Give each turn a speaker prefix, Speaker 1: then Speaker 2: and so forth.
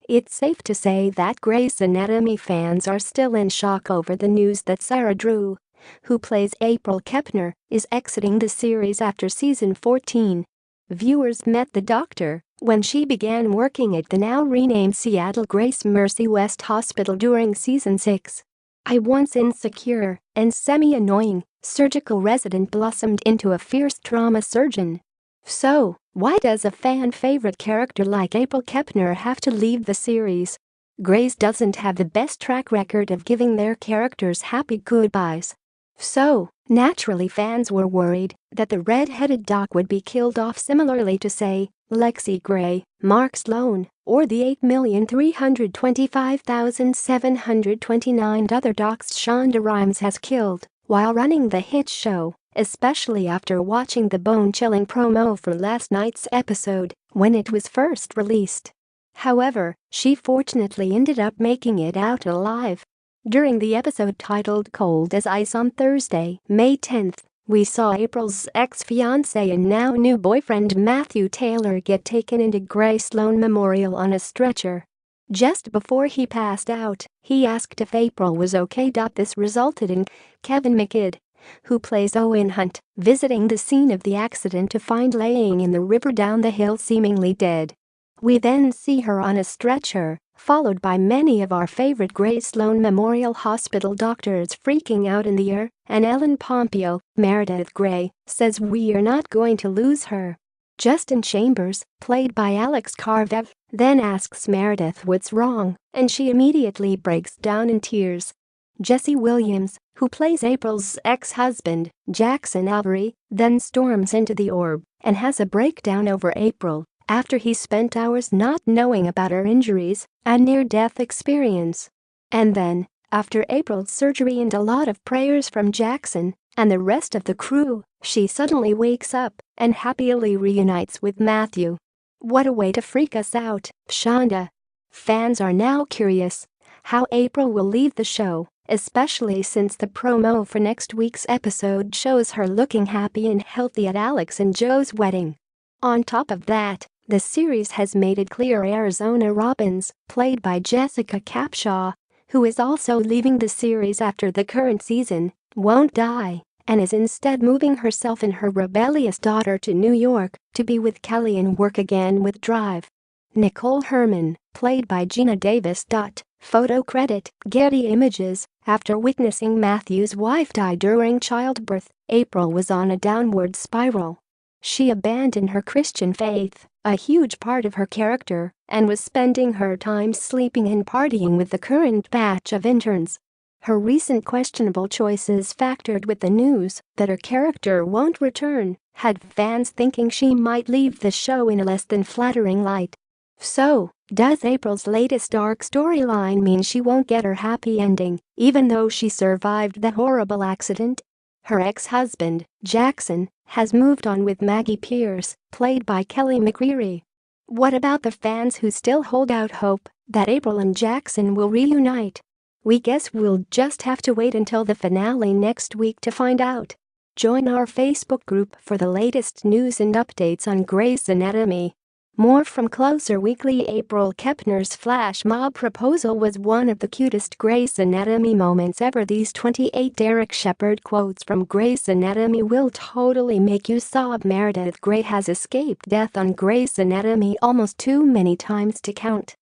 Speaker 1: It's safe to say that Grey's Anatomy fans are still in shock over the news that Sarah Drew, who plays April Kepner, is exiting the series after season 14. Viewers met the doctor when she began working at the now renamed Seattle Grace Mercy West Hospital during season 6. A once insecure and semi-annoying surgical resident blossomed into a fierce trauma surgeon. So, why does a fan-favorite character like April Kepner have to leave the series? Grey's doesn't have the best track record of giving their characters happy goodbyes. So, naturally fans were worried that the red-headed doc would be killed off similarly to, say, Lexi Gray, Mark Sloan, or the 8,325,729 other docs Shonda Rhimes has killed while running the hit show, especially after watching the bone-chilling promo for last night's episode when it was first released. However, she fortunately ended up making it out alive. During the episode titled Cold as Ice on Thursday, May 10th, we saw April's ex-fiancé and now new boyfriend Matthew Taylor get taken into Grey Sloan Memorial on a stretcher. Just before he passed out, he asked if April was okay. This resulted in Kevin McKidd, who plays Owen Hunt, visiting the scene of the accident to find laying in the river down the hill seemingly dead. We then see her on a stretcher, followed by many of our favorite Grey Sloan Memorial Hospital doctors freaking out in the air, and Ellen Pompeo, Meredith Grey, says we're not going to lose her. Justin Chambers, played by Alex Karvev, then asks Meredith what's wrong, and she immediately breaks down in tears. Jesse Williams, who plays April's ex-husband, Jackson Avery, then storms into the orb and has a breakdown over April after he spent hours not knowing about her injuries, a near-death experience. And then, after April's surgery and a lot of prayers from Jackson and the rest of the crew, she suddenly wakes up and happily reunites with Matthew. What a way to freak us out, Shonda. Fans are now curious how April will leave the show, especially since the promo for next week's episode shows her looking happy and healthy at Alex and Joe's wedding. On top of that, the series has made it clear Arizona Robbins, played by Jessica Capshaw, who is also leaving the series after the current season, won't die and is instead moving herself and her rebellious daughter to New York to be with Kelly and work again with Drive. Nicole Herman, played by Gina Davis. Photo credit, Getty Images. After witnessing Matthew's wife die during childbirth, April was on a downward spiral. She abandoned her Christian faith, a huge part of her character, and was spending her time sleeping and partying with the current batch of interns. Her recent questionable choices factored with the news that her character won't return had fans thinking she might leave the show in a less than flattering light. So, does April's latest dark storyline mean she won't get her happy ending, even though she survived the horrible accident? Her ex-husband, Jackson, has moved on with Maggie Pierce, played by Kelly McCreary. What about the fans who still hold out hope that April and Jackson will reunite? We guess we'll just have to wait until the finale next week to find out. Join our Facebook group for the latest news and updates on Grey's Anatomy. More from Closer Weekly. April Kepner's flash mob proposal was one of the cutest Grey's Anatomy moments ever. These 28 Derek Shepherd quotes from Grey's Anatomy will totally make you sob. Meredith Grey has escaped death on Grey's Anatomy almost too many times to count.